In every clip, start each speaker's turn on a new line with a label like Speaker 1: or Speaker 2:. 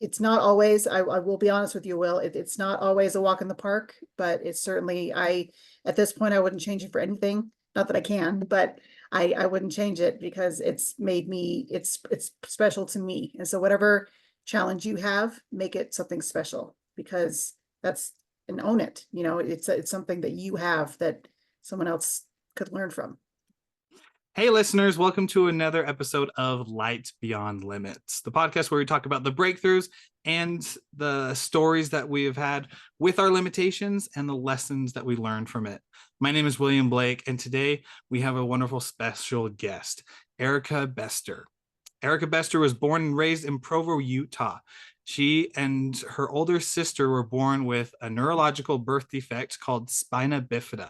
Speaker 1: it's not always, I will be honest with you, Will, it's not always a walk in the park, but it's certainly, at this point, I wouldn't change it for anything. Not that I can, but I wouldn't change it because it's made me, it's special to me. And so whatever challenge you have, make it something special, because that's, and own it. It's something that you have that someone else could learn from.
Speaker 2: Hey, listeners, welcome to another episode of Light Beyond Limits, the podcast where we talk about the breakthroughs and the stories that we have had with our limitations and the lessons that we learned from it. My name is William Blake, and today we have a wonderful special guest, Erika Bestor. Erika Bestor was born and raised in Provo, Utah. She and her older sister were born with a neurological birth defect called Spina Bifida.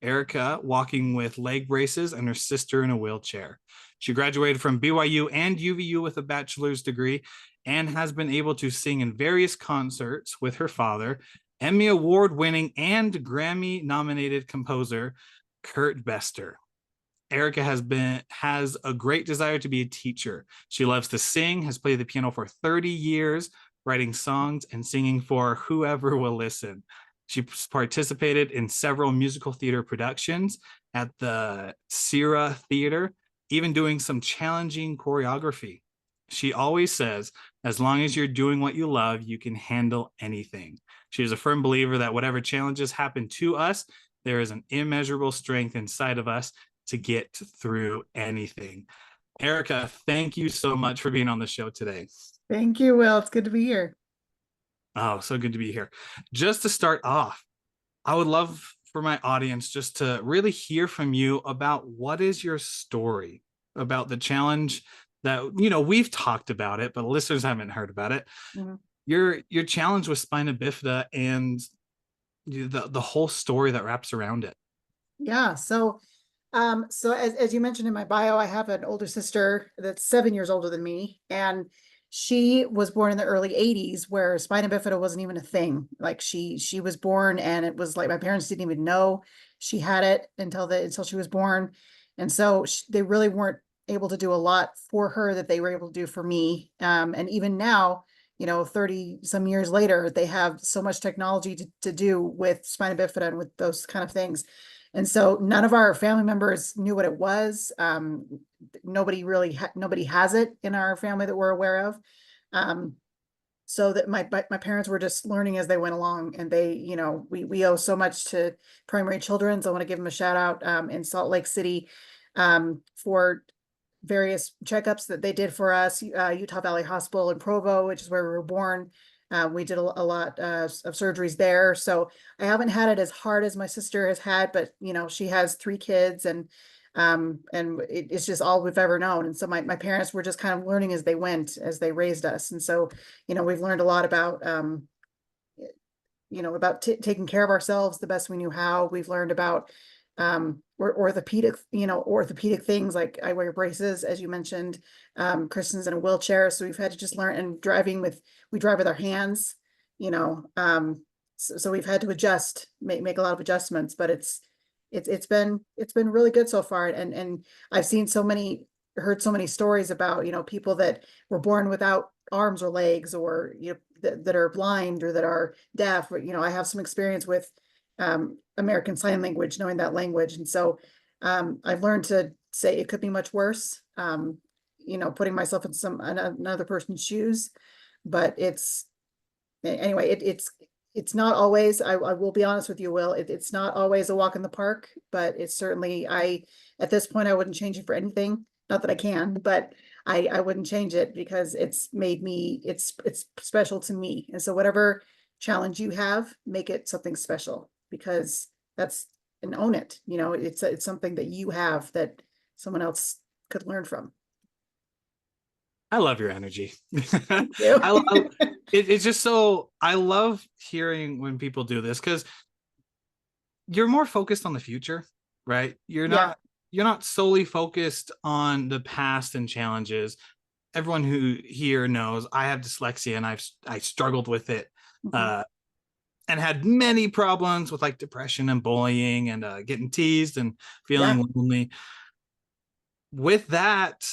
Speaker 2: Erika walking with leg braces and her sister in a wheelchair. She graduated from BYU and UVU with a bachelor's degree and has been able to sing in various concerts with her father, Emmy Award-winning and Grammy-nominated composer Kurt Bestor. Erika has a great desire to be a teacher. She loves to sing, has played the piano for 30 years, writing songs and singing for whoever will listen. She participated in several musical theater productions at the Sierra Theater, even doing some challenging choreography. She always says, as long as you're doing what you love, you can handle anything. She is a firm believer that whatever challenges happen to us, there is an immeasurable strength inside of us to get through anything. Erika, thank you so much for being on the show today.
Speaker 1: Thank you, Will. It's good to be here.
Speaker 2: Oh, so good to be here. Just to start off, I would love for my audience just to really hear from you about what is your story about the challenge that, we've talked about it, but listeners haven't heard about it. Mm-hmm. Your challenge with Spina Bifida and the whole story that wraps around it.
Speaker 1: Yeah. So as you mentioned in my bio, I have an older sister that's 7 years older than me, and she was born in the early 80s where spina bifida wasn't even a thing. Like she was born and it was like my parents didn't even know she had it until she was born. And so they really weren't able to do a lot for her that they were able to do for me. And even now, 30 some years later, they have so much technology to do with spina bifida and with those kind of things. And so none of our family members knew what it was. Nobody has it in our family that we're aware of. So that my parents were just learning as they went along, and they, we owe so much to Primary Children's. I want to give them a shout out in Salt Lake City for various checkups that they did for us. Utah Valley Hospital in Provo, which is where we were born. We did a lot of surgeries there. So I haven't had it as hard as my sister has had, but she has 3 kids, and it's just all we've ever known. And so my parents were just kind of learning as they went, as they raised us. And so, we've learned a lot about, taking care of ourselves the best we knew how. We've learned about orthopedic things, like I wear braces, as you mentioned. Kristen's in a wheelchair, so we've had to just learn. And we drive with our hands, so we've had to adjust, make a lot of adjustments, but it's been really good so far. And I've heard so many stories about, people that were born without arms or legs, or, that are blind or that are deaf, or, I have some experience with American Sign Language, knowing that language. And so I've learned to say it could be much worse, putting myself in another person's shoes. But it's not always, I will be honest with you, Will, it's not always a walk in the park, but it's certainly, at this point, I wouldn't change it for anything. Not that I can, but I wouldn't change it because it's made me, it's special to me. And so whatever challenge you have, make it something special, because that's, and own it. It's something that you have that someone else could learn from.
Speaker 2: I love your energy.
Speaker 1: Thank you.
Speaker 2: It's just so, I love hearing when people do this, because you're more focused on the future, right? You're not solely focused on the past and challenges. Everyone who here knows I have dyslexia, and I struggled with it. Mm-hmm. And had many problems with like depression and bullying and getting teased and feeling lonely. With that,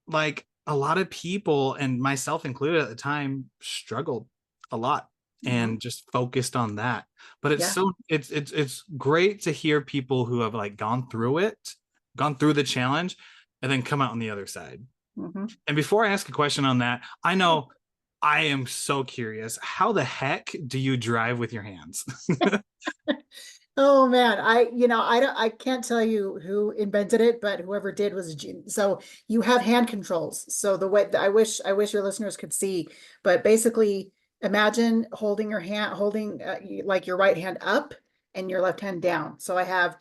Speaker 2: like, a lot of people, and myself included at the time, struggled a lot
Speaker 1: Mhm.
Speaker 2: and just focused on that. But it's
Speaker 1: Yeah.
Speaker 2: so it's great to hear people who have like gone through it, gone through the challenge, and then come out on the other side.
Speaker 1: Mhm.
Speaker 2: And before I ask a question on that, I know I am so curious. How the heck do you drive with your hands?
Speaker 1: Oh man, I can't tell you who invented it, but whoever did was a genius. So you have hand controls. So the way I wish your listeners could see, but basically imagine holding your hand, holding like your right hand up and your left hand down. So I have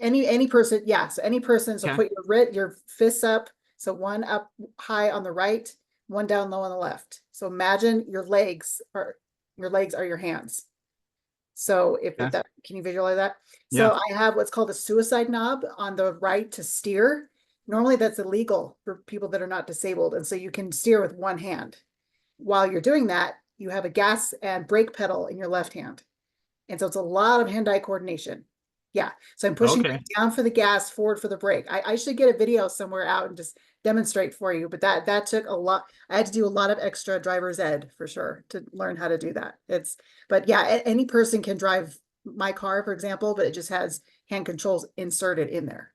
Speaker 1: any person, yeah, so any person. So
Speaker 2: Okay.
Speaker 1: put your fists up. So one up high on the right, one down low on the left. So imagine your legs are your hands. So if
Speaker 2: Okay.
Speaker 1: that, can you visualize that?
Speaker 2: Yeah.
Speaker 1: So I have what's called a suicide knob on the right to steer. Normally that's illegal for people that are not disabled. And so you can steer with one hand. While you're doing that, you have a gas and brake pedal in your left hand. And so it's a lot of hand-eye coordination. Yeah. So I'm pushing
Speaker 2: Okay.
Speaker 1: down for the gas, forward for the brake. I should get a video somewhere out and just demonstrate for you, but that took a lot. I had to do a lot of extra driver's ed for sure to learn how to do that. But yeah, any person can drive my car, for example, but it just has hand controls inserted in there.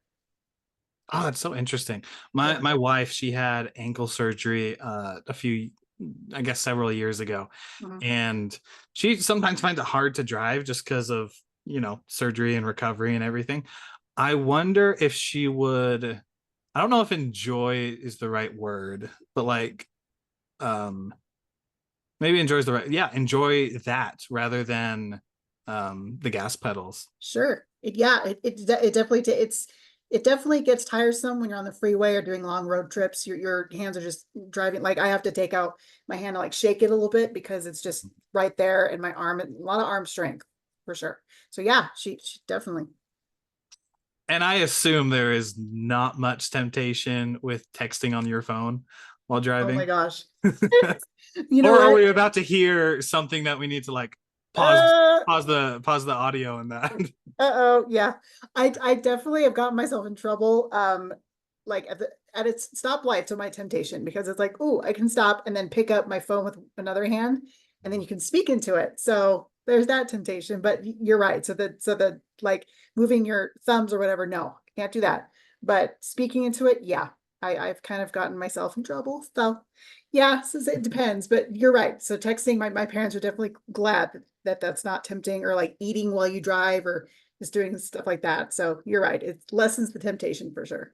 Speaker 2: Oh, that's so interesting.
Speaker 1: Yeah.
Speaker 2: My wife, she had ankle surgery a few, I guess several years ago.
Speaker 1: Mhm.
Speaker 2: And she sometimes finds it hard to drive just because of, surgery and recovery and everything. I wonder if she would, I don't know if enjoy is the right word, but like um maybe enjoys the right, yeah, enjoy that rather than the gas pedals.
Speaker 1: Sure. It definitely gets tiresome when you're on the freeway or doing long road trips. Your hands are just driving. Like I have to take out my hand to like shake it a little bit because it's just right there in my arm. A lot of arm strength for sure. So yeah, she definitely.
Speaker 2: And I assume there is not much temptation with texting on your phone while
Speaker 1: Oh my
Speaker 2: driving.
Speaker 1: gosh. You know
Speaker 2: Or are
Speaker 1: what?
Speaker 2: we about to hear something that we need to like pause
Speaker 1: Uh,
Speaker 2: pause the audio and that?
Speaker 1: uh-oh, yeah. I definitely have gotten myself in trouble. Like at its stoplight to my temptation because it's like, oh, I can stop and then pick up my phone with another hand and then you can speak into it. So there's that temptation, but you're right. So the like moving your thumbs or whatever, no, can't do that. But speaking into it, yeah, I've kind of gotten myself in trouble. So yeah, so it depends, but you're right. So texting, my parents are definitely glad that that's not tempting or like eating while you drive or just doing stuff like that. So you're right. It lessens the temptation for sure.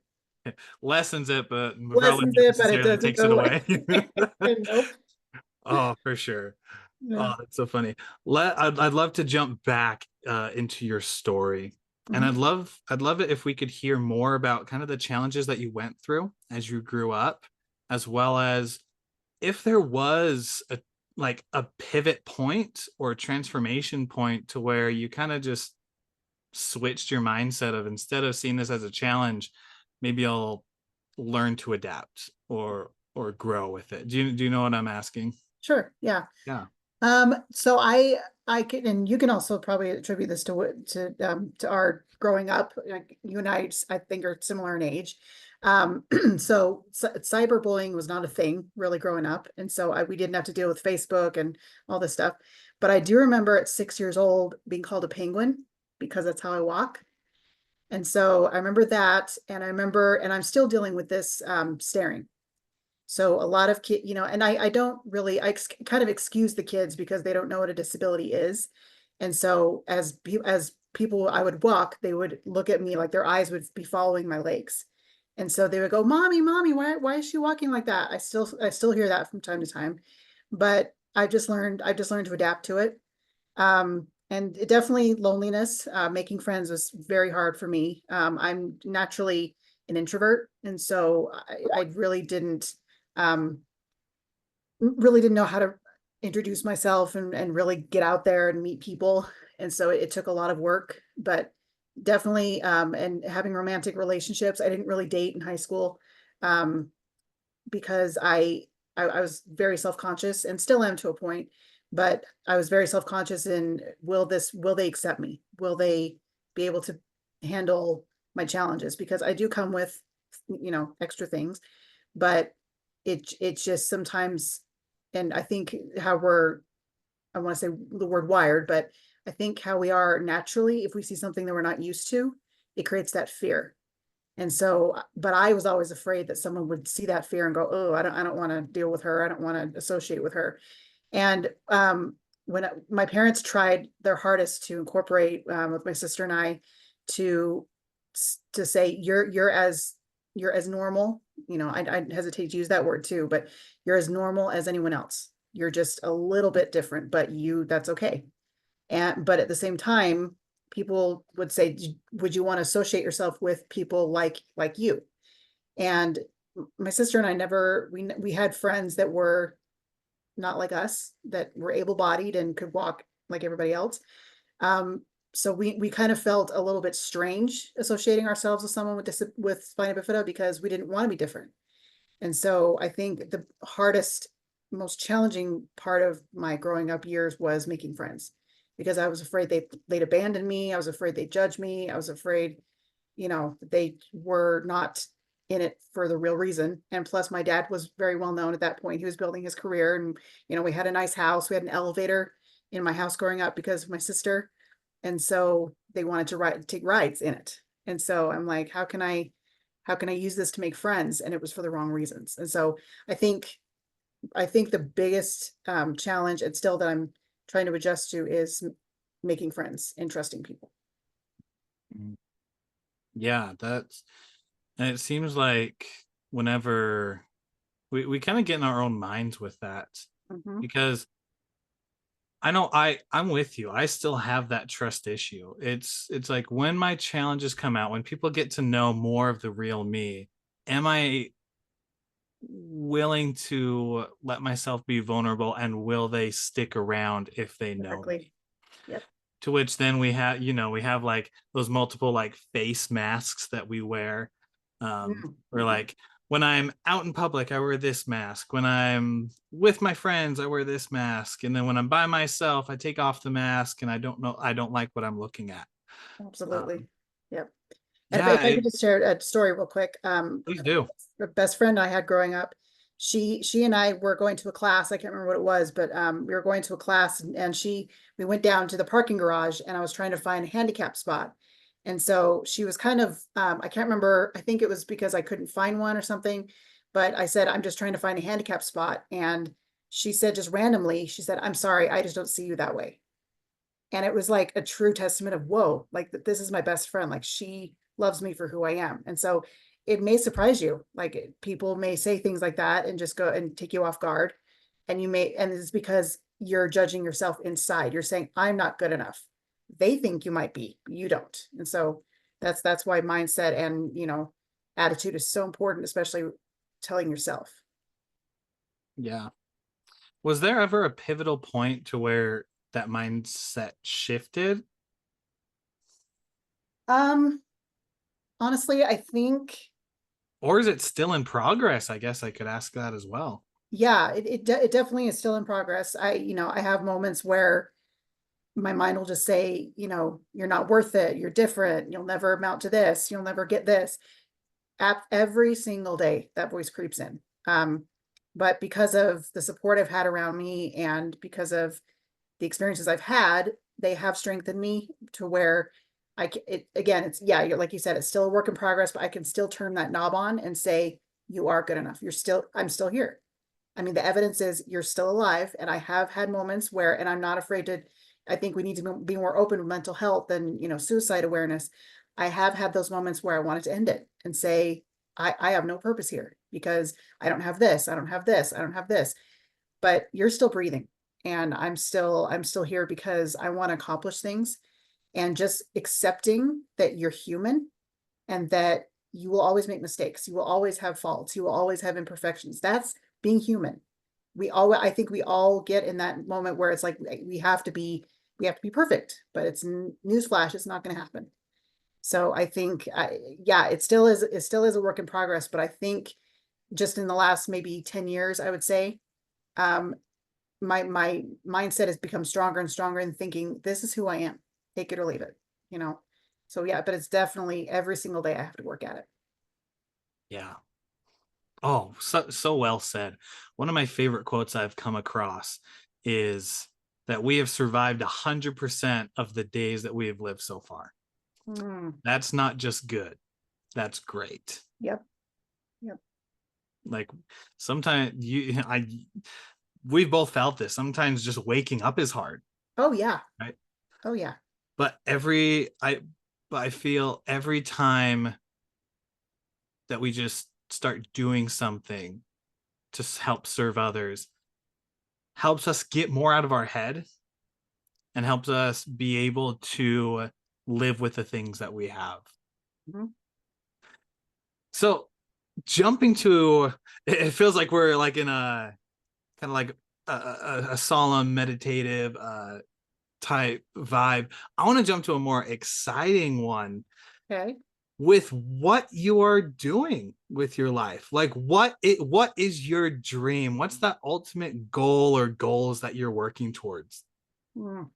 Speaker 2: Lessens it, but probably
Speaker 1: Lessens
Speaker 2: not
Speaker 1: it, but it
Speaker 2: necessarily
Speaker 1: doesn't
Speaker 2: takes it
Speaker 1: go away.
Speaker 2: away.
Speaker 1: Nope.
Speaker 2: Oh, for sure.
Speaker 1: Yeah.
Speaker 2: Oh, that's so funny. I'd love to jump back into your story. And
Speaker 1: Mhm.
Speaker 2: I'd love it if we could hear more about kind of the challenges that you went through as you grew up, as well as if there was a pivot point or a transformation point to where you kind of just switched your mindset of, instead of seeing this as a challenge, maybe I'll learn to adapt or grow with it. Do you know what I'm asking?
Speaker 1: Sure. Yeah.
Speaker 2: Yeah.
Speaker 1: So I can, and you can also probably attribute this to our growing up. Like you and I think are similar in age. So cyberbullying was not a thing really growing up, and so we didn't have to deal with Facebook and all this stuff. But I do remember at 6 years old being called a penguin because that's how I walk. And so I remember that, and and I'm still dealing with this staring. So a lot of kids, and I don't really, kind of excuse the kids because they don't know what a disability is. And so as people I would walk, they would look at me like their eyes would be following my legs. And so they would go, "Mommy, mommy, why is she walking like that?" I still hear that from time to time. But I've just learned to adapt to it. And it definitely loneliness, making friends was very hard for me. I'm naturally an introvert, and so I um, really didn't know how to introduce myself and really get out there and meet people. And so it took a lot of work, but definitely, and having romantic relationships. I didn't really date in high school, um, because I was very self-conscious and still am to a point, but I was very self-conscious in will they accept me? Will they be able to handle my challenges? Because I do come with, extra things, but it's just sometimes, and I think how I want to say the word wired, but I think how we are naturally, if we see something that we're not used to, it creates that fear. And so, but I was always afraid that someone would see that fear and go, oh, I don't want to deal with her. I don't want to associate with her. And when my parents tried their hardest to incorporate with my sister and I to say you're as normal. You know, I hesitate to use that word too, but you're as normal as anyone else. You're just a little bit different, but that's okay. And but at the same time, people would say, would you want to associate yourself with people like you? And my sister and I never we had friends that were not like us, that were able-bodied and could walk like everybody else. So we kind of felt a little bit strange associating ourselves with someone with spina bifida because we didn't want to be different. And so I think the hardest, most challenging part of my growing up years was making friends, because I was afraid they'd abandon me. I was afraid they'd judge me. I was afraid, they were not in it for the real reason. And plus my dad was very well known at that point. He was building his career, and, we had a nice house. We had an elevator in my house growing up because of my sister. And so they wanted to take rides in it. And so I'm like, how can I use this to make friends? And it was for the wrong reasons. And so I think, the biggest challenge, and still that I'm trying to adjust to, is making friends and trusting people.
Speaker 2: Yeah, and it seems like whenever we kind of get in our own minds with that,
Speaker 1: Mm-hmm.
Speaker 2: because I know I'm with you. I still have that trust issue. It's like when my challenges come out, when people get to know more of the real me, am I willing to let myself be vulnerable, and will they stick around if they know
Speaker 1: Exactly.
Speaker 2: me?
Speaker 1: Yep.
Speaker 2: To which then we have like those multiple like face masks that we wear. We're
Speaker 1: Mm-hmm.
Speaker 2: like, when I'm out in public, I wear this mask. When I'm with my friends, I wear this mask. And then when I'm by myself, I take off the mask, and I don't like what I'm looking at.
Speaker 1: Absolutely.
Speaker 2: Um,
Speaker 1: Yep. And
Speaker 2: yeah,
Speaker 1: if I could just share a story real quick,
Speaker 2: please do.
Speaker 1: the best friend I had growing up, she and I were going to a class. I can't remember what it was, but we were going to a class, and we went down to the parking garage, and I was trying to find a handicap spot. And so she was kind of, I can't remember, I think it was because I couldn't find one or something, but I said, I'm just trying to find a handicap spot. And she said, just randomly, she said, I'm sorry, I just don't see you that way. And it was like a true testament of, whoa, like this is my best friend. Like she loves me for who I am. And so it may surprise you. Like people may say things like that and just go and take you off guard. And it's because you're judging yourself inside. You're saying, I'm not good enough. They think you might be, you don't. And so that's why mindset and, attitude is so important, especially telling yourself.
Speaker 2: Yeah. Was there ever a pivotal point to where that mindset shifted?
Speaker 1: Um, Honestly, I think,
Speaker 2: Or is it still in progress? I guess I could ask that as well.
Speaker 1: yeah, it definitely is still in progress. I have moments where my mind will just say, you're not worth it. You're different. You'll never amount to this. You'll never get this. At every single day, that voice creeps in. But because of the support I've had around me, and because of the experiences I've had, they have strengthened me to where again, yeah, like you said, it's still a work in progress, but I can still turn that knob on and say, you are good enough. I'm still here. I mean, the evidence is you're still alive. And I have had moments where, and I'm not afraid to, I think we need to be more open with mental health and, suicide awareness. I have had those moments where I wanted to end it and say, I have no purpose here because I don't have this. I don't have this. I don't have this, but you're still breathing. And I'm still here because I want to accomplish things, and just accepting that you're human and that you will always make mistakes. You will always have faults. You will always have imperfections. That's being human. I think we all get in that moment where it's like, we have to be perfect, but it's newsflash, it's not going to happen. So I think, yeah, it still is a work in progress, but I think just in the last maybe 10 years, I would say, um, my mindset has become stronger and stronger in thinking, this is who I am, take it or leave it, you know? So yeah, but it's definitely every single day I have to work at it.
Speaker 2: Yeah. Oh, so well said. One of my favorite quotes I've come across is that we have survived 100% of the days that we have lived so far.
Speaker 1: Mm,
Speaker 2: That's not just good. That's great.
Speaker 1: yep. Yep.
Speaker 2: Like sometimes we've both felt this. Sometimes just waking up is hard,
Speaker 1: Oh yeah.
Speaker 2: right?
Speaker 1: Oh yeah.
Speaker 2: But I feel every time that we just start doing something to help serve others helps us get more out of our head and helps us be able to live with the things that we have.
Speaker 1: Mhm.
Speaker 2: So jumping to, it feels like we're like in a kind of like a solemn meditative type vibe. I want to jump to a more exciting one
Speaker 1: Okay.
Speaker 2: with what you are doing with your life. Like what is your dream? What's that ultimate goal or goals that you're working towards?
Speaker 1: Mm.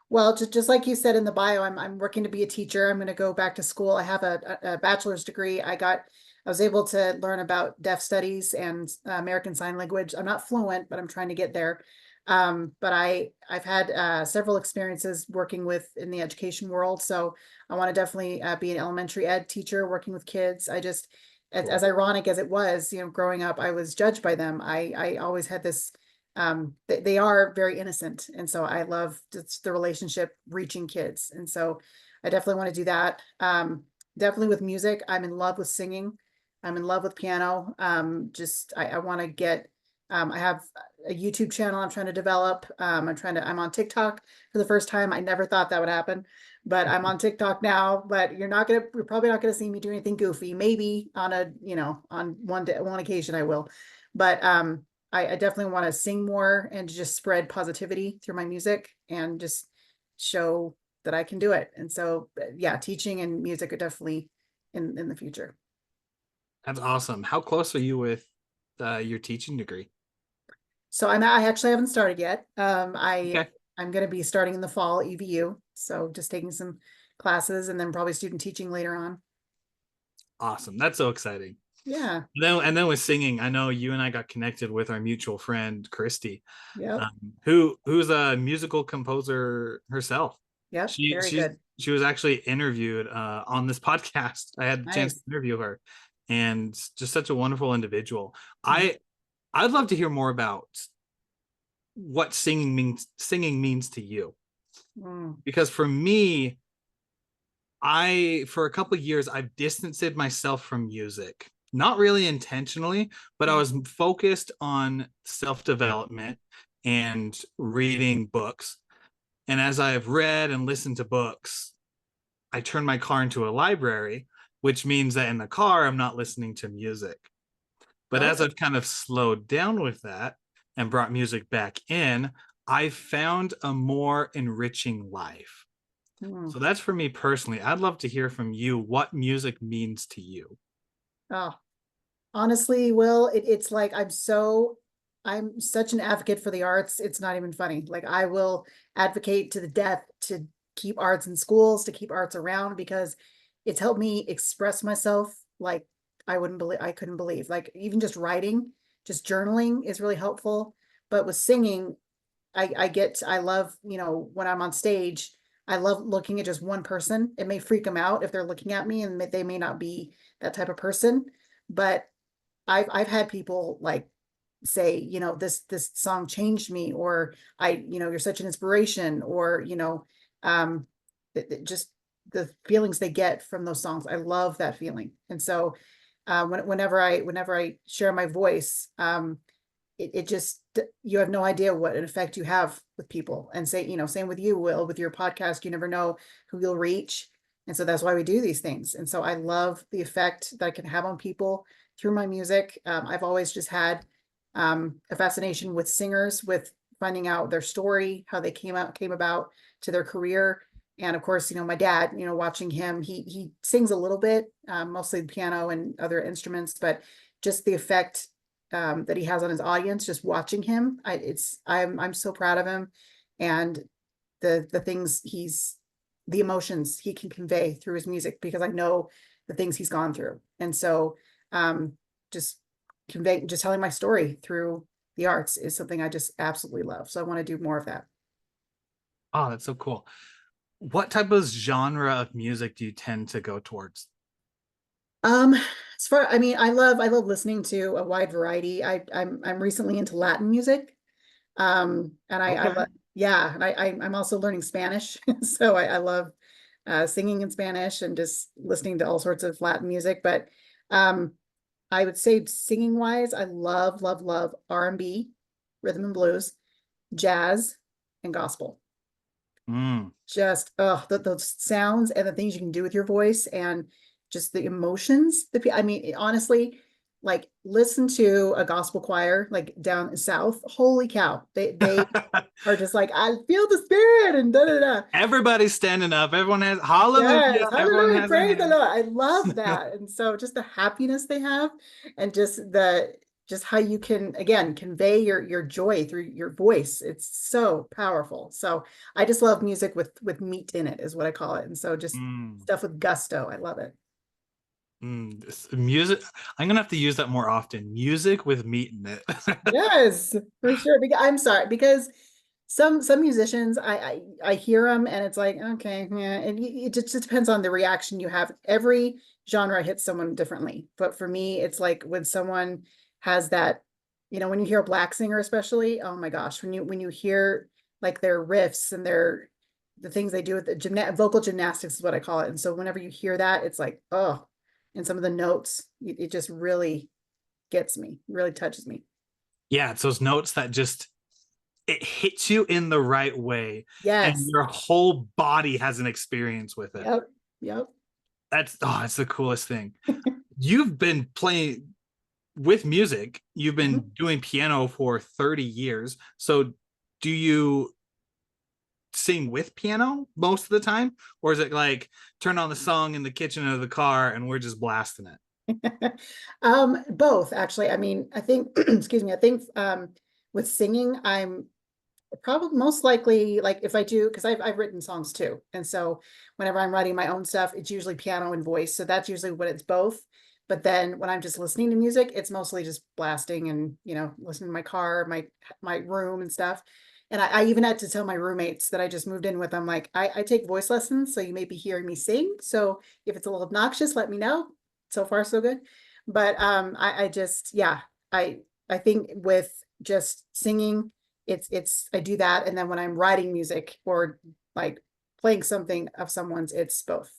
Speaker 1: Well, just like you said in the bio, I'm working to be a teacher. I'm going to go back to school. I have a bachelor's degree. I was able to learn about deaf studies and American Sign Language. I'm not fluent, but I'm trying to get there. But I've had several experiences working with in the education world, so I want to definitely be an elementary ed teacher working with kids. I just, as
Speaker 2: Cool.
Speaker 1: ironic as it was, growing up, I was judged by them. I always had this they are very innocent, and so I love just the relationship reaching kids, and so I definitely want to do that. Definitely with music, I'm in love with singing. I'm in love with piano. Just I want to get I have a YouTube channel I'm trying to develop. I'm on TikTok for the first time. I never thought that would happen, but I'm on TikTok now. But you're probably not gonna see me do anything goofy. Maybe on on one occasion I will. But I definitely want to sing more and just spread positivity through my music and just show that I can do it. And so, yeah, teaching and music are definitely in the future.
Speaker 2: That's awesome. How close are you with your teaching degree?
Speaker 1: So I actually haven't started yet.
Speaker 2: Okay.
Speaker 1: I'm going to be starting in the fall EVU. So just taking some classes and then probably student teaching later on.
Speaker 2: Awesome. That's so exciting.
Speaker 1: Yeah.
Speaker 2: And then with singing, I know you and I got connected with our mutual friend Christy,
Speaker 1: Yep.
Speaker 2: who's a musical composer herself.
Speaker 1: Yep.
Speaker 2: She
Speaker 1: Very
Speaker 2: she's
Speaker 1: good.
Speaker 2: she was actually interviewed on this podcast. I had the chance to
Speaker 1: Nice.
Speaker 2: interview her, and just such a wonderful individual.
Speaker 1: Mhm.
Speaker 2: I'd love to hear more about what singing means to you,
Speaker 1: Mm.
Speaker 2: because for me, I for a couple of years I've distanced myself from music. Not really intentionally, but I
Speaker 1: Mm.
Speaker 2: was focused on self-development and reading books. And as I have read and listened to books, I turn my car into a library, which means that in the car I'm not listening to music. But as
Speaker 1: Okay.
Speaker 2: I've kind of slowed down with that and brought music back in, I've found a more enriching life.
Speaker 1: Mm.
Speaker 2: So that's for me personally. I'd love to hear from you what music means to you.
Speaker 1: Oh, honestly, Will, it's like I'm such an advocate for the arts. It's not even funny. Like I will advocate to the death to keep arts in schools, to keep arts around because it's helped me express myself like I couldn't believe. Like even just writing, just journaling is really helpful. But with singing, I love, when I'm on stage, I love looking at just one person. It may freak them out if they're looking at me and they may not be that type of person, but I've had people like say, this song changed me, or you're such an inspiration, or just the feelings they get from those songs. I love that feeling. And so whenever I share my voice, it just, you have no idea what an effect you have with people. And same with you, Will, with your podcast, you never know who you'll reach. And so that's why we do these things. And so I love the effect that I can have on people through my music. I've always just had a fascination with singers, with finding out their story, how they came about to their career. And of course, my dad, watching him, he sings a little bit, mostly the piano and other instruments, but just the effect that he has on his audience, just watching him. I'm so proud of him, and the things the emotions he can convey through his music, because I know the things he's gone through. And so just convey, just telling my story through the arts is something I just absolutely love. So I want to do more of that.
Speaker 2: Oh, that's so cool. What type of genre of music do you tend to go towards?
Speaker 1: Um, as far, I mean, I love listening to a wide variety. I'm recently into Latin music. And I
Speaker 2: Okay.
Speaker 1: love, yeah, and I'm also learning Spanish. So I love singing in Spanish and just listening to all sorts of Latin music. But um, I would say singing wise, I love, love, love R&B, rhythm and blues, jazz, and gospel.
Speaker 2: Mm.
Speaker 1: Just those sounds and the things you can do with your voice and just the emotions that I mean, honestly, like listen to a gospel choir like down south. Holy cow. They are just like, I feel the spirit and da da da.
Speaker 2: Everybody's standing up. Everyone has
Speaker 1: Yes,
Speaker 2: hallelujah. Everyone
Speaker 1: hallelujah,
Speaker 2: has their
Speaker 1: praise the
Speaker 2: hands.
Speaker 1: Lord. I love that. And so just the happiness they have and just how you can again convey your joy through your voice. It's so powerful. So I just love music with meat in it is what I call it. And so just
Speaker 2: Mm.
Speaker 1: stuff with gusto. I love it.
Speaker 2: Music. I'm gonna have to use that more often. Music with meat in it.
Speaker 1: Yes, for sure. Because I'm sorry, because some musicians I hear them and it's like, okay, yeah, and it just depends on the reaction you have. Every genre hits someone differently. But for me, it's like when someone has that, when you hear a black singer, especially, oh my gosh, when you hear like their riffs and the things they do with the vocal gymnastics is what I call it. And so whenever you hear that, it's like, oh, and some of the notes, it just really gets me, really touches me.
Speaker 2: Yeah, it's those notes that just it hits you in the right way, and
Speaker 1: Yes.
Speaker 2: your whole body has an experience with it.
Speaker 1: Yep. Yep.
Speaker 2: It's the coolest thing. You've been playing with music. You've
Speaker 1: Mhm.
Speaker 2: been doing piano for 30 years. So do you sing with piano most of the time, or is it like turn on the song in the kitchen of the car and we're just blasting it?
Speaker 1: Both actually. I mean, I think, excuse me, I think with singing, I'm probably most likely like if I do, because I've written songs too. And so whenever I'm writing my own stuff, it's usually piano and voice. So that's usually what it's both. But then when I'm just listening to music, it's mostly just blasting and, listening to my car, my room and stuff. And I even had to tell my roommates that I just moved in with, I'm like, I take voice lessons, so you may be hearing me sing. So if it's a little obnoxious, let me know. So far, so good. But I just, yeah, I think with just singing, it's I do that, and then when I'm writing music or like playing something of someone's, it's both.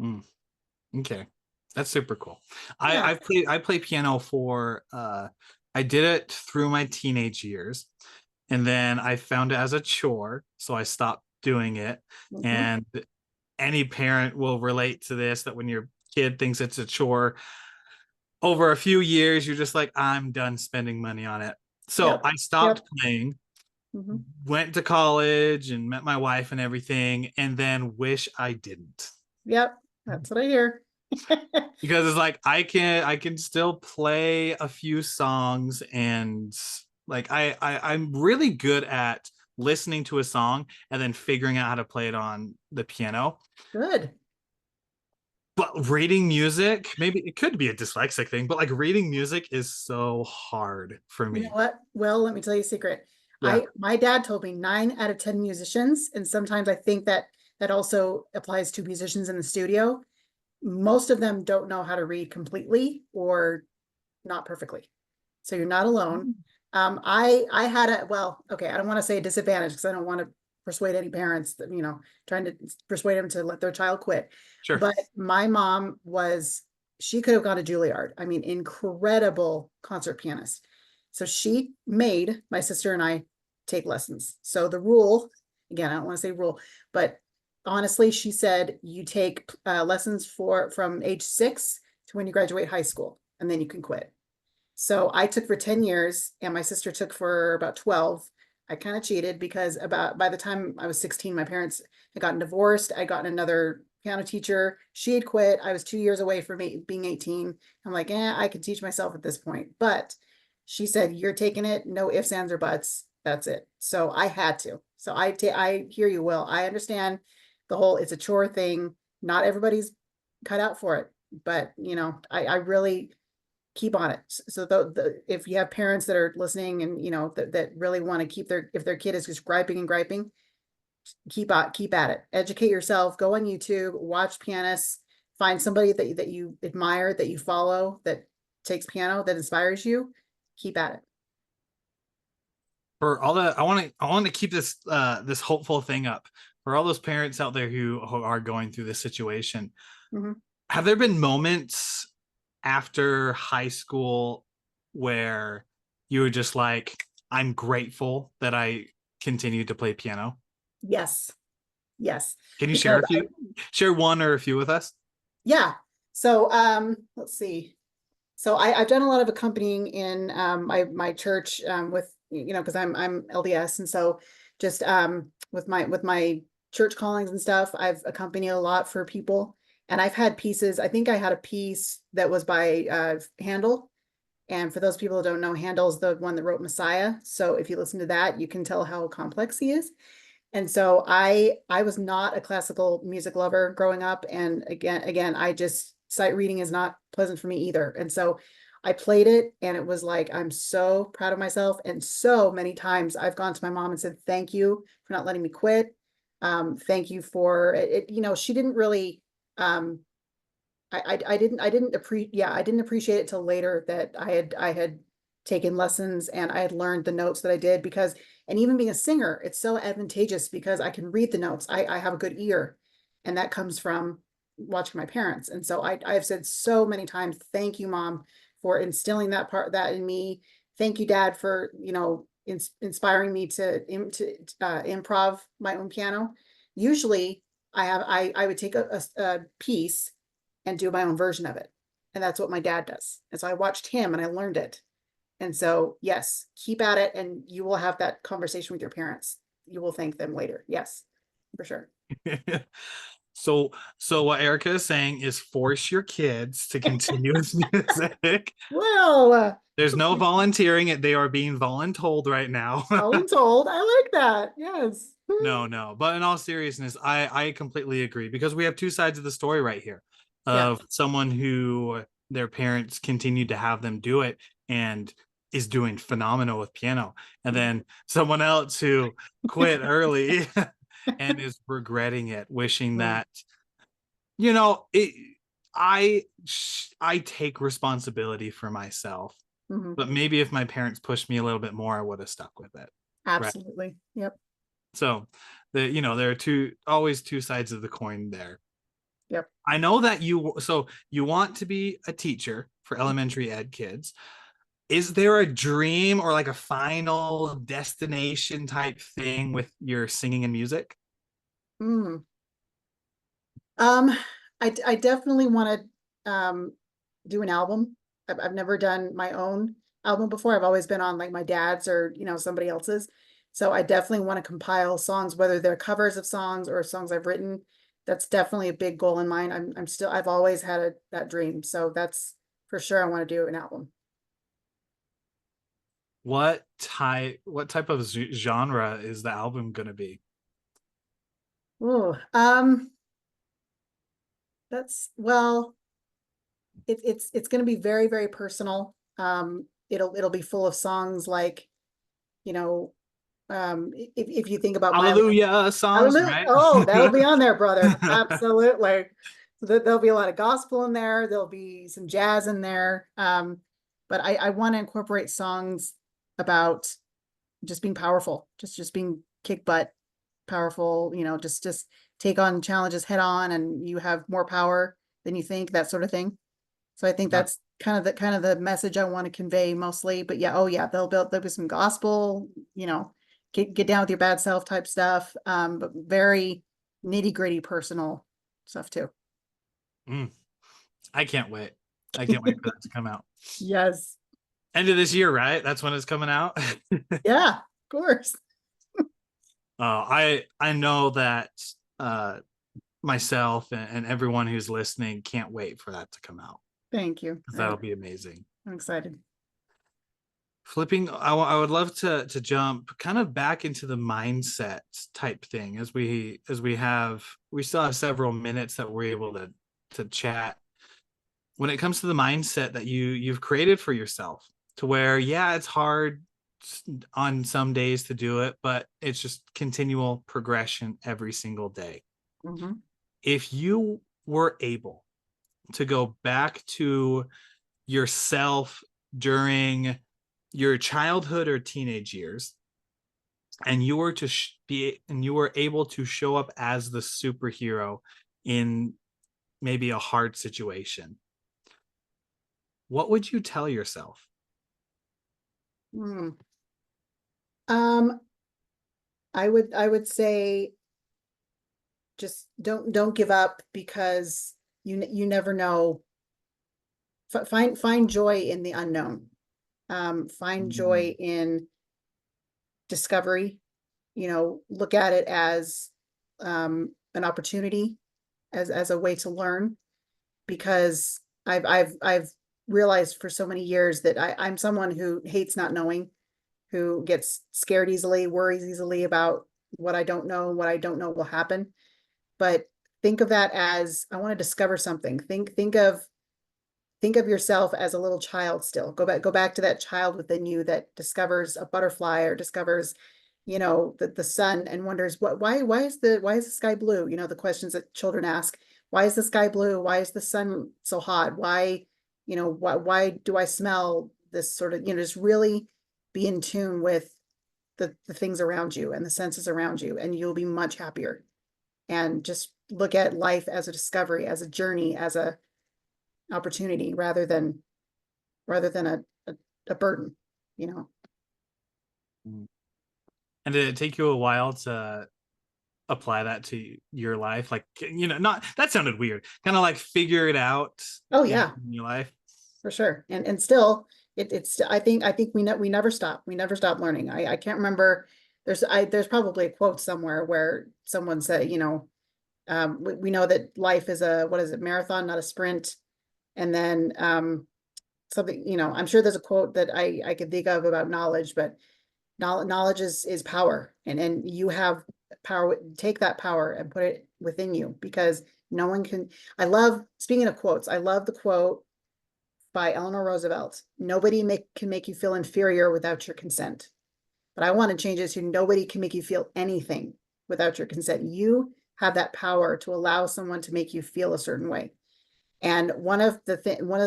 Speaker 2: Mm, okay, that's super cool.
Speaker 1: Yeah.
Speaker 2: I play piano for I did it through my teenage years, and then I found it as a chore, so I stopped doing it.
Speaker 1: Mhm.
Speaker 2: And any parent will relate to this, that when your kid thinks it's a chore, over a few years, you're just like, I'm done spending money on it. So
Speaker 1: Yep.
Speaker 2: I stopped
Speaker 1: Yep.
Speaker 2: playing,
Speaker 1: Mhm.
Speaker 2: went to college and met my wife and everything, and then wish I didn't.
Speaker 1: Yep. That's what I hear.
Speaker 2: Because it's like I can still play a few songs, and like I'm really good at listening to a song and then figuring out how to play it on the piano.
Speaker 1: Good.
Speaker 2: But reading music, maybe it could be a dyslexic thing, but like reading music is so hard for
Speaker 1: You know
Speaker 2: me.
Speaker 1: what? Well, let me tell you a secret.
Speaker 2: Yeah.
Speaker 1: My dad told me 9 out of 10 musicians, and sometimes I think that also applies to musicians in the studio. Most of them don't know how to read completely or not perfectly. So you're not alone. I had a, well, okay, I don't want to say a disadvantage because I don't want to persuade any parents that, trying to persuade them to let their child quit.
Speaker 2: Sure.
Speaker 1: But my mom she could have gone to Juilliard. I mean, incredible concert pianist. So she made my sister and I take lessons. So the rule, again, I don't want to say rule, but honestly, she said you take lessons from age 6 to when you graduate high school, and then you can quit. So I took for 10 years and my sister took for about 12. I kind of cheated because about by the time I was 16, my parents had gotten divorced. I got another piano teacher. She had quit. I was 2 years away from being 18. I'm like, I could teach myself at this point. But she said, you're taking it, no ifs, ands, or buts. That's it. So I had to. So I hear you, Will. I understand the whole it's a chore thing. Not everybody's cut out for it. But I really keep on it. So if you have parents that are listening and, you know, that really want to keep if their kid is just griping and griping, keep at it. Educate yourself, go on YouTube, watch pianists, find somebody that you admire, that you follow, that takes piano, that inspires you. Keep at it.
Speaker 2: For all the, I want to keep this this hopeful thing up for all those parents out there who are going through this situation.
Speaker 1: Mhm.
Speaker 2: Have there been moments after high school where you were just like, I'm grateful that I continued to play piano?
Speaker 1: Yes. Yes.
Speaker 2: Can you share
Speaker 1: Because
Speaker 2: a few? Share one or a few with us?
Speaker 1: yeah. So let's see. So I've done a lot of accompanying in my church with, you know, because I'm LDS, and so just with my church callings and stuff, I've accompanied a lot for people, and I've had pieces. I think I had a piece that was by Handel, and for those people who don't know, Handel's the one that wrote Messiah. So if you listen to that, you can tell how complex he is. And so I was not a classical music lover growing up. And again, I just sight reading is not pleasant for me either. And so I played it and it was like, I'm so proud of myself. And so many times I've gone to my mom and said, thank you for not letting me quit. Thank you for it. You know, she didn't really, I didn't appreciate it till later that I had taken lessons and I had learned the notes that I did, because, and even being a singer, it's so advantageous because I can read the notes. I have a good ear, and that comes from watching my parents. And so I've said so many times, thank you, mom, for instilling that in me. Thank you, dad, for, you know, inspiring me to improv my own piano. Usually I would take a piece and do my own version of it. And that's what my dad does. And so I watched him and I learned it. And so, yes, keep at it, and you will have that conversation with your parents. You will thank them later. Yes, for sure.
Speaker 2: So what Erica is saying is force your kids to continue with music.
Speaker 1: Well,
Speaker 2: There's no volunteering it. They are being voluntold right now.
Speaker 1: voluntold. I like that. Yes.
Speaker 2: No. But in all seriousness, I completely agree, because we have two sides of the story right here,
Speaker 1: Yeah.
Speaker 2: of someone who their parents continued to have them do it and is doing phenomenal with piano, and then someone else who quit early and is regretting it, wishing that, you know, I take responsibility for myself,
Speaker 1: Mhm.
Speaker 2: but maybe if my parents pushed me a little bit more, I would have stuck with it. Right.
Speaker 1: Absolutely. Yep.
Speaker 2: So there are always two sides of the coin there.
Speaker 1: Yep.
Speaker 2: I know that you want to be a teacher for elementary ed kids. Is there a dream or like a final destination type thing with your singing and music?
Speaker 1: Mm. Um, I definitely want to do an album. I've never done my own album before. I've always been on like my dad's or, you know, somebody else's. So I definitely want to compile songs, whether they're covers of songs or songs I've written. That's definitely a big goal in mind. I've always had that dream. So that's for sure. I want to do an album.
Speaker 2: What type of genre is the album going to be?
Speaker 1: Oh, that's well, it's going to be very, very personal. It'll be full of songs like, you know, if you think about my life.
Speaker 2: Hallelujah songs,
Speaker 1: Hallelujah.
Speaker 2: right?
Speaker 1: Oh, that'll be on there, brother. Absolutely. So there'll be a lot of gospel in there. There'll be some jazz in there. But I want to incorporate songs about just being powerful, just being kick butt, powerful, you know, just take on challenges head on, and you have more power than you think, that sort of thing. So I think
Speaker 2: That
Speaker 1: that's kind of the message I want to convey mostly. But yeah, oh yeah, there'll be some gospel, you know, get down with your bad self type stuff. But very nitty-gritty personal stuff too.
Speaker 2: mm, I can't wait. I can't wait for that to come out.
Speaker 1: Yes.
Speaker 2: End of this year, right? That's when it's coming out.
Speaker 1: Yeah, of course.
Speaker 2: I know that myself and everyone who's listening can't wait for that to come out,
Speaker 1: Thank you.
Speaker 2: because that'll be amazing.
Speaker 1: I'm excited.
Speaker 2: Flipping, I would love to jump kind of back into the mindset type thing, as we still have several minutes that we're able to chat. when it comes to the mindset that you've created for yourself, to where, yeah, it's hard on some days to do it, but it's just continual progression every single day.
Speaker 1: Mhm.
Speaker 2: If you were able to go back to yourself during your childhood or teenage years, and you were to be and you were able to show up as the superhero in maybe a hard situation, what would you tell yourself?
Speaker 1: Hmm. Um, I would say just don't give up, because you never know. Find joy in the unknown. Find joy in discovery. Look at it as an opportunity, as a way to learn, because I've realized for so many years that I'm someone who hates not knowing, who gets scared easily, worries easily about what I don't know will happen. But think of that as, I want to discover something. Think of yourself as a little child still. Go back to that child within you that discovers a butterfly, or discovers, the sun, and wonders, why is the sky blue? The questions that children ask. Why is the sky blue? Why is the sun so hot? Why do I smell this sort of, just really be in tune with the things around you and the senses around you, and you'll be much happier. And just look at life as a discovery, as a journey, as a opportunity, rather than a burden, you know.
Speaker 2: And did it take you a while to apply that to your life? Like, not that sounded weird. Kind of like figure it out
Speaker 1: Oh
Speaker 2: in
Speaker 1: yeah,
Speaker 2: your life.
Speaker 1: for sure. And still, it's I think we never stop. We never stop learning. I can't remember. There's probably a quote somewhere where someone said, we know that life is a, what is it, marathon, not a sprint. And then something, I'm sure there's a quote that I could think of about knowledge, but knowledge is power, and you have power. Take that power and put it within you, because no one can. Speaking of quotes, I love the quote by Eleanor Roosevelt: nobody can make you feel inferior without your consent. But I want to change it to: nobody can make you feel anything without your consent. You have that power to allow someone to make you feel a certain way. And one of the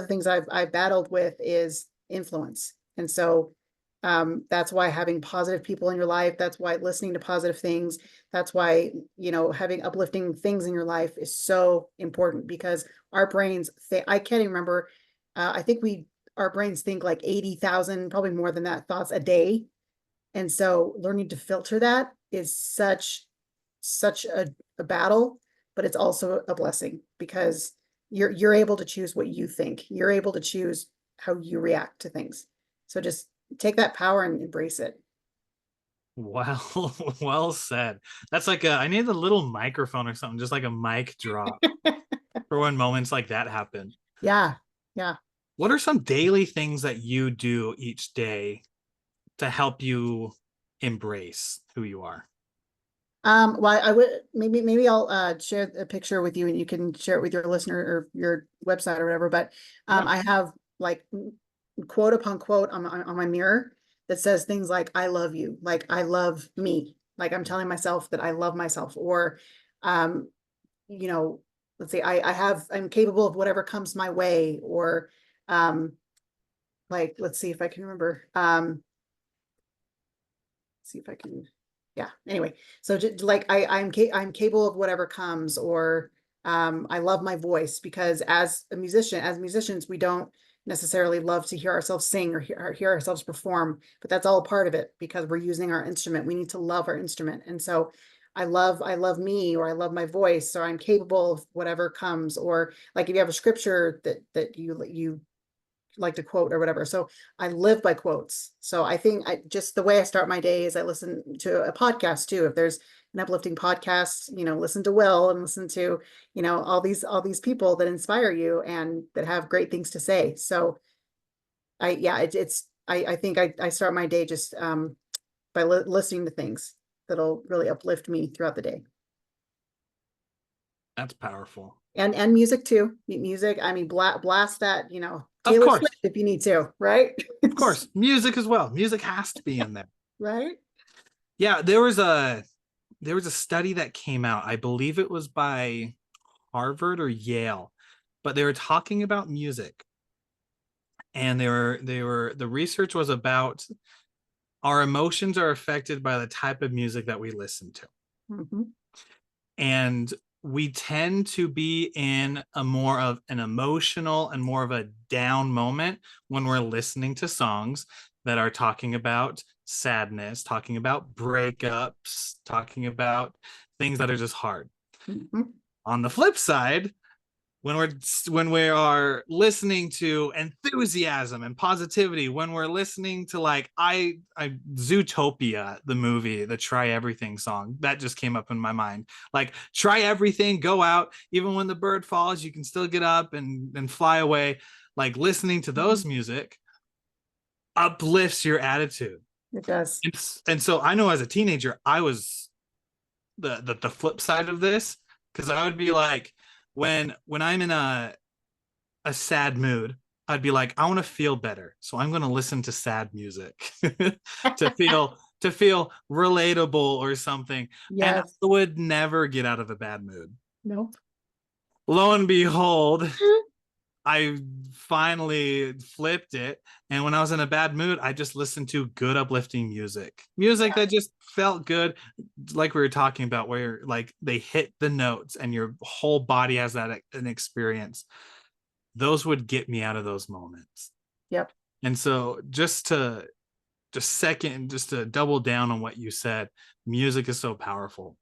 Speaker 1: things I've battled with is influence. And so that's why having positive people in your life, that's why listening to positive things, that's why, having uplifting things in your life is so important, because our brains, I can't even remember, I think our brains think like 80,000, probably more than that, thoughts a day. And so learning to filter that is such a battle, but it's also a blessing, because you're able to choose what you think. You're able to choose how you react to things. So just take that power and embrace it.
Speaker 2: Well, well said. That's like I need a little microphone or something, just like a mic drop for when moments like that happen.
Speaker 1: Yeah. Yeah.
Speaker 2: What are some daily things that you do each day to help you embrace who you are?
Speaker 1: Well, I would, maybe I'll share a picture with you, and you can share it with your listener or your website or whatever. But
Speaker 2: Yeah.
Speaker 1: I have, like, quote upon quote on my mirror that says things like, I love you, like I love me, like I'm telling myself that I love myself. Or um, you know, let's say I'm capable of whatever comes my way. Or like, let's see if I can remember. See if I can, yeah, anyway. So just like, I'm capable of whatever comes. Or I love my voice, because as musicians, we don't necessarily love to hear ourselves sing, or hear ourselves perform, but that's all part of it, because we're using our instrument. We need to love our instrument. And so I love me, or I love my voice, or I'm capable of whatever comes. Or like, if you have a scripture that you like to quote or whatever. So I live by quotes. So I think just the way I start my day is I listen to a podcast too. If there's an uplifting podcast, listen to Will, and listen to, all these people that inspire you and that have great things to say. So I think I start my day just by listening to things that'll really uplift me throughout the day.
Speaker 2: That's powerful.
Speaker 1: And music too. Music, I mean, blast that,
Speaker 2: Of
Speaker 1: Taylor
Speaker 2: course.
Speaker 1: Swift if you need to, right?
Speaker 2: Of course. Music as well. Music has to be in there.
Speaker 1: Right?
Speaker 2: Yeah, there was a study that came out. I believe it was by Harvard or Yale, but they were talking about music, and the research was about our emotions are affected by the type of music that we listen to.
Speaker 1: Mhm.
Speaker 2: And we tend to be in a more of an emotional and more of a down moment when we're listening to songs that are talking about sadness, talking about breakups, talking about things that are just hard.
Speaker 1: Mhm.
Speaker 2: On the flip side, when we are listening to enthusiasm and positivity, when we're listening to like I Zootopia, the movie, the Try Everything song, that just came up in my mind. Like, try everything, go out, even when the bird falls, you can still get up and fly away. Like, listening to those music uplifts your attitude.
Speaker 1: It does.
Speaker 2: And so I know as a teenager, I was the flip side of this, because I would be like, when I'm in a sad mood, I'd be like, I want to feel better, so I'm going to listen to sad music to feel relatable or something. And I
Speaker 1: Yes.
Speaker 2: would never get out of a bad mood.
Speaker 1: Nope.
Speaker 2: Lo and behold, I finally flipped it. And when I was in a bad mood, I just listened to good, uplifting music
Speaker 1: Yeah.
Speaker 2: that just felt good. Like we were talking about, where like they hit the notes and your whole body has that an experience. Those would get me out of those moments.
Speaker 1: Yep.
Speaker 2: And so just to double down on what you said, music is so powerful.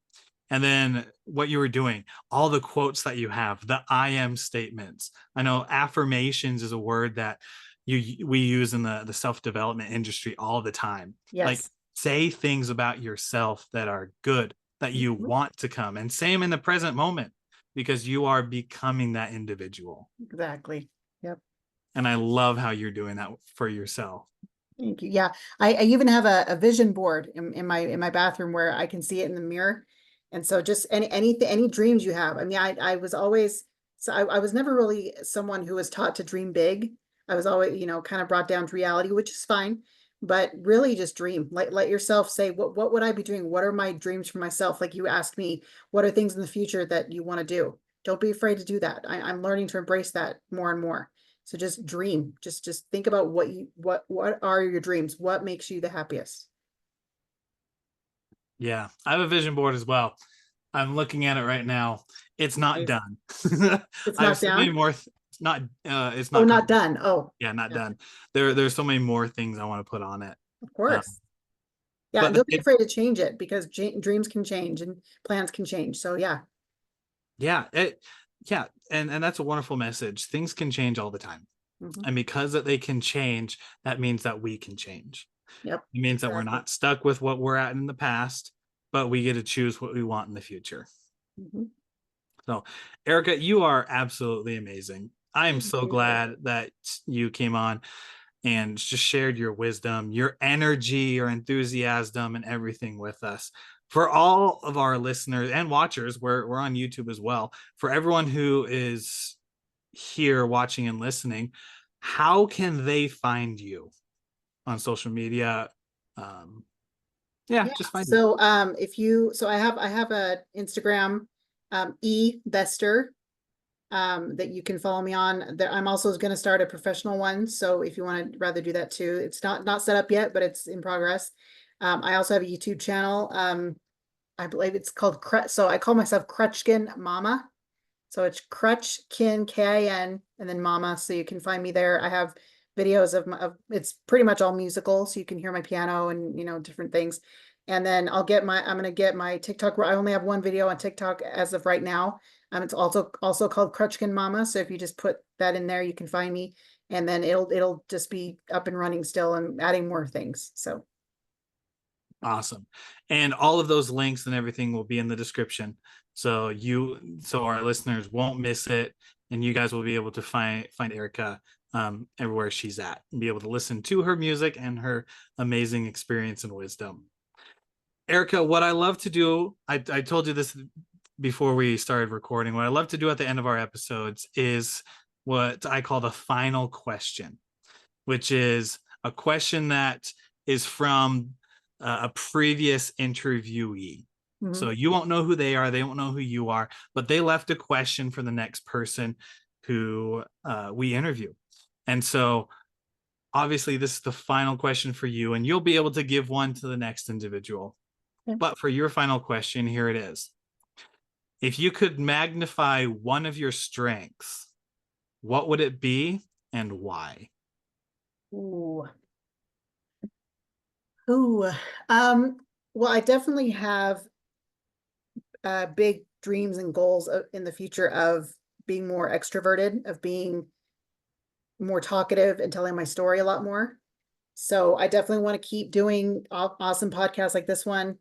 Speaker 2: And then what you were doing, all the quotes that you have, the I am statements. I know affirmations is a word that we use in the self-development industry all the time. Like,
Speaker 1: Yes.
Speaker 2: say things about yourself that are good, that you
Speaker 1: Mhm.
Speaker 2: want to come, and same in the present moment, because you are becoming that individual.
Speaker 1: Exactly. Yep.
Speaker 2: And I love how you're doing that for yourself.
Speaker 1: Thank you. Yeah. I even have a vision board in my bathroom where I can see it in the mirror. And so just any dreams you have. I mean, I was always, so I was never really someone who was taught to dream big. I was always, kind of brought down to reality, which is fine. But really just dream. Let yourself say, what would I be doing? What are my dreams for myself? Like you asked me, what are things in the future that you want to do? Don't be afraid to do that. I'm learning to embrace that more and more. So just dream. Just think about what are your dreams? What makes you the happiest?
Speaker 2: Yeah, I have a vision board as well. I'm looking at it right now. It's not
Speaker 1: Nice.
Speaker 2: done.
Speaker 1: It's
Speaker 2: I have
Speaker 1: not
Speaker 2: so many
Speaker 1: down.
Speaker 2: more. Not. It's
Speaker 1: Oh,
Speaker 2: not
Speaker 1: not
Speaker 2: complete.
Speaker 1: done. Oh,
Speaker 2: Yeah, not
Speaker 1: yeah,
Speaker 2: done. There's so many more things I want to put on it.
Speaker 1: of
Speaker 2: Um,
Speaker 1: course. Yeah, and
Speaker 2: but
Speaker 1: don't be afraid to change it because dreams can change and plans can change. So yeah.
Speaker 2: yeah, yeah, and that's a wonderful message. Things can change all the time,
Speaker 1: Mhm.
Speaker 2: and because that they can change, that means that we can change.
Speaker 1: Yep,
Speaker 2: It means that we're
Speaker 1: exactly.
Speaker 2: not stuck with what we're at in the past, but we get to choose what we want in the future.
Speaker 1: Mhm.
Speaker 2: So, Erika, you are absolutely amazing. I am
Speaker 1: Thank
Speaker 2: so
Speaker 1: you.
Speaker 2: glad that you came on and just shared your wisdom, your energy, your enthusiasm, and everything with us. For all of our listeners and watchers, we're on YouTube as well. For everyone who is here watching and listening, how can they find you on social media? Um, yeah,
Speaker 1: Yeah.
Speaker 2: just find you.
Speaker 1: So if you so I have a Instagram Bestor that you can follow me on. There, I'm also going to start a professional one. So if you want to rather do that too, it's not set up yet, but it's in progress. I also have a YouTube channel. I believe it's called so I call myself Crutchkin Mama. So it's Crutchkin Kin and then Mama. So you can find me there. I have videos of it's pretty much all musical, so you can hear my piano and different things. And then I'm gonna get my TikTok. I only have one video on TikTok as of right now. It's also called Crutchkin Mama. So if you just put that in there, you can find me, and then it'll just be up and running still and adding more things. So
Speaker 2: Awesome. And all of those links and everything will be in the description. So our listeners won't miss it. And you guys will be able to find Erika everywhere she's at and be able to listen to her music and her amazing experience and wisdom. Erika, what I love to do, I told you this before we started recording, what I love to do at the end of our episodes is what I call the final question, which is a question that is from a previous interviewee. So you won't know who they are, they won't know who you are, but they left a question for the next person who we interview. And so obviously this is the final question for you, and you'll be able to give one to the next individual.
Speaker 1: Okay.
Speaker 2: But for your final question, here it is. If you could magnify one of your strengths, what would it be and why?
Speaker 1: Ooh. Ooh. Well, I definitely have big dreams and goals in the future of being more extroverted, of being more talkative and telling my story a lot more. So I definitely want to keep doing awesome podcasts like this one.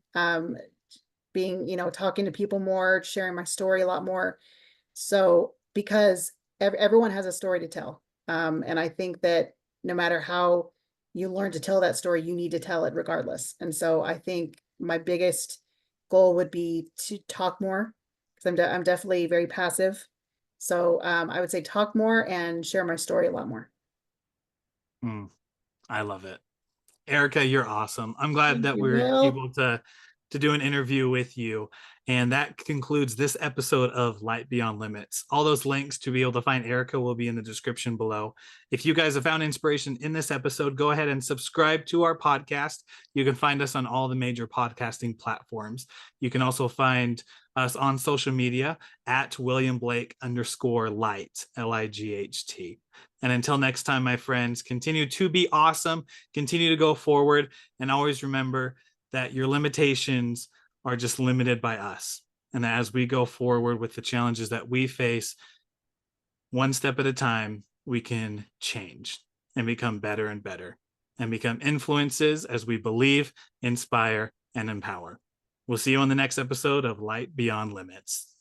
Speaker 1: Being, talking to people more, sharing my story a lot more. So because everyone has a story to tell. And I think that no matter how you learn to tell that story, you need to tell it regardless. And so I think my biggest goal would be to talk more, because I'm definitely very passive. So I would say talk more and share my story a lot more.
Speaker 2: I love it. Erika, you're awesome. I'm glad
Speaker 1: Thank
Speaker 2: that
Speaker 1: you,
Speaker 2: we're
Speaker 1: Will.
Speaker 2: able to do an interview with you. And that concludes this episode of Light Beyond Limits. All those links to be able to find Erika will be in the description below. If you guys have found inspiration in this episode, go ahead and subscribe to our podcast. You can find us on all the major podcasting platforms. You can also find us on social media at William Blake _light, LIGHT. And until next time, my friends, continue to be awesome, continue to go forward, and always remember that your limitations are just limited by us. And as we go forward with the challenges that we face, one step at a time, we can change and become better and better and become influences as we believe, inspire, and empower. We'll see you on the next episode of Light Beyond Limits.